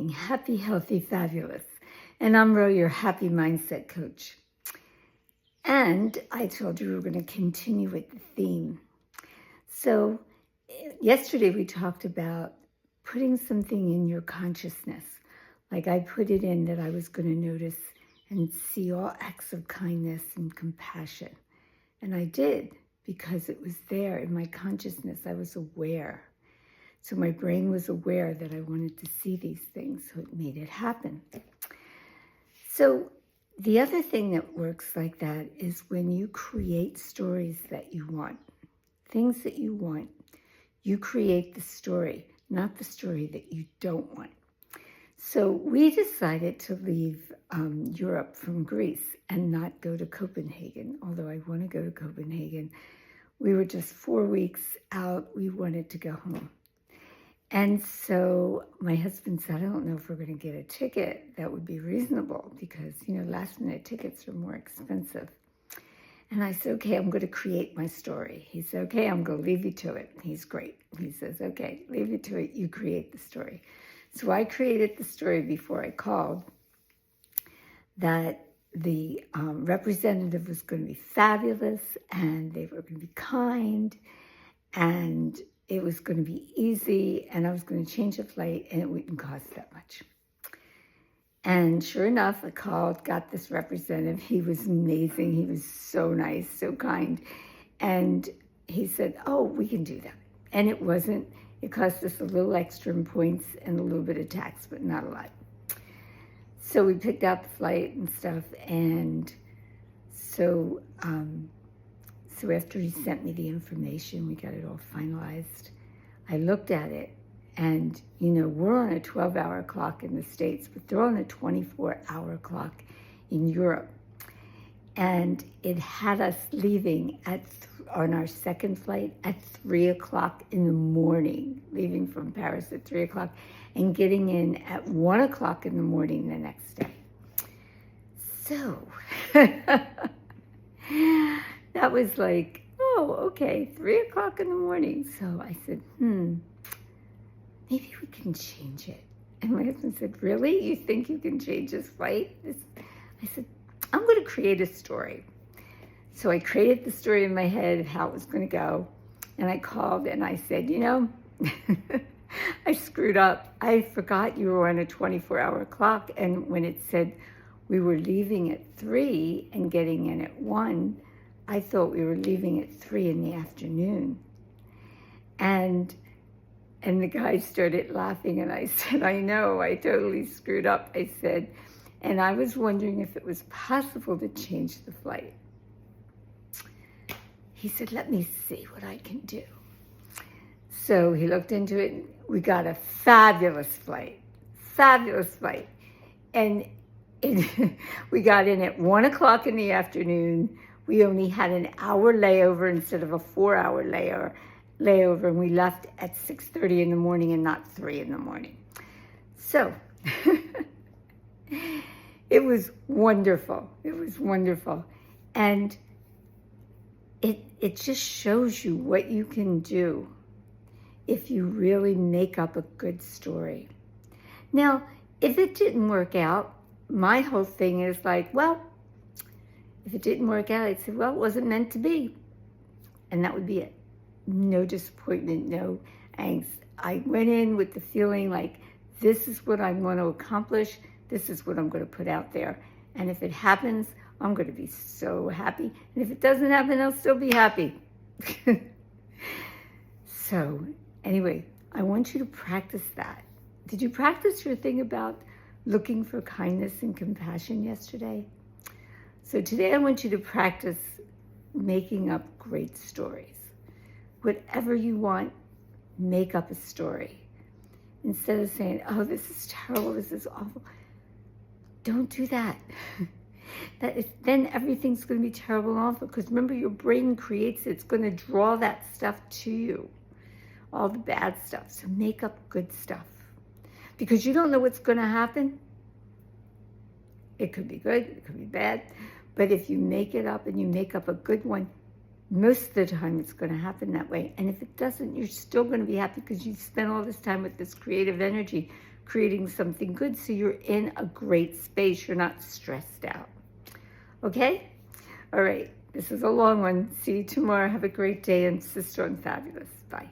being happy, healthy, fabulous. And I'm Ro, your happy mindset coach. And I told you we were going to continue with the theme. So yesterday we talked about putting something in your consciousness. Like I put it in that I was going to notice and see all acts of kindness and compassion. And I did, because it was there in my consciousness. I was aware. So my brain was aware that I wanted to see these things, so it made it happen. So the other thing that works like that is when you create stories that you want, things that you want, you create the story, not the story that you don't want. So we decided to leave Europe from Greece and not go to Copenhagen, although I want to go to Copenhagen. We were just 4 weeks out. We wanted to go home. And so my husband said, I don't know if we're going to get a ticket that would be reasonable because, last minute tickets are more expensive. And I said, okay, I'm going to create my story. He said, okay, I'm going to leave you to it. He's great. He says, okay, leave you to it. You create the story. So I created the story before I called that the representative was going to be fabulous and they were going to be kind and it was going to be easy, and I was going to change the flight, and it wouldn't cost that much. And sure enough, I called, got this representative. He was amazing. He was so nice, so kind. And he said, oh, we can do that. And it cost us a little extra in points and a little bit of tax, but not a lot. So we picked out the flight and stuff, and so after he sent me the information, we got it all finalized. I looked at it, and, we're on a 12-hour clock in the States, but they're on a 24-hour clock in Europe. And it had us leaving on our second flight at 3 o'clock in the morning, leaving from Paris at 3 o'clock, and getting in at 1 o'clock in the morning the next day. So that was like, oh, okay, 3 o'clock in the morning. So I said, maybe we can change it. And my husband said, really? You think you can change this flight? I said, I'm going to create a story. So I created the story in my head of how it was going to go. And I called and I said, I screwed up. I forgot you were on a 24-hour clock. And when it said we were leaving at 3 and getting in at 1, I thought we were leaving at 3 in the afternoon. And the guy started laughing, and I said, I know, I totally screwed up. I said, and I was wondering if it was possible to change the flight. He said, let me see what I can do. So he looked into it, and we got a fabulous flight. And we got in at 1 o'clock in the afternoon. We only had an hour layover instead of a 4-hour layover, and we left at 6:30 in the morning and not 3 in the morning. So it was wonderful. And it just shows you what you can do if you really make up a good story. Now, if it didn't work out, my whole thing is like, well, if it didn't work out, I'd say, well, it wasn't meant to be. And that would be it. No disappointment, no angst. I went in with the feeling like, this is what I want to accomplish. This is what I'm going to put out there. And if it happens, I'm going to be so happy. And if it doesn't happen, I'll still be happy. So anyway, I want you to practice that. Did you practice your thing about looking for kindness and compassion yesterday? So today I want you to practice making up great stories. Whatever you want, make up a story. Instead of saying, oh, this is terrible, this is awful. Don't do that. Then everything's going to be terrible and awful, because remember, your brain creates it. It's going to draw that stuff to you, all the bad stuff. So make up good stuff, because you don't know what's going to happen. It could be good, it could be bad, but if you make it up and you make up a good one, most of the time it's going to happen that way. And if it doesn't, you're still going to be happy because you spent all this time with this creative energy creating something good so you're in a great space. You're not stressed out. Okay? All right. This is a long one. See you tomorrow. Have a great day, and Sister on Fabulous. Bye.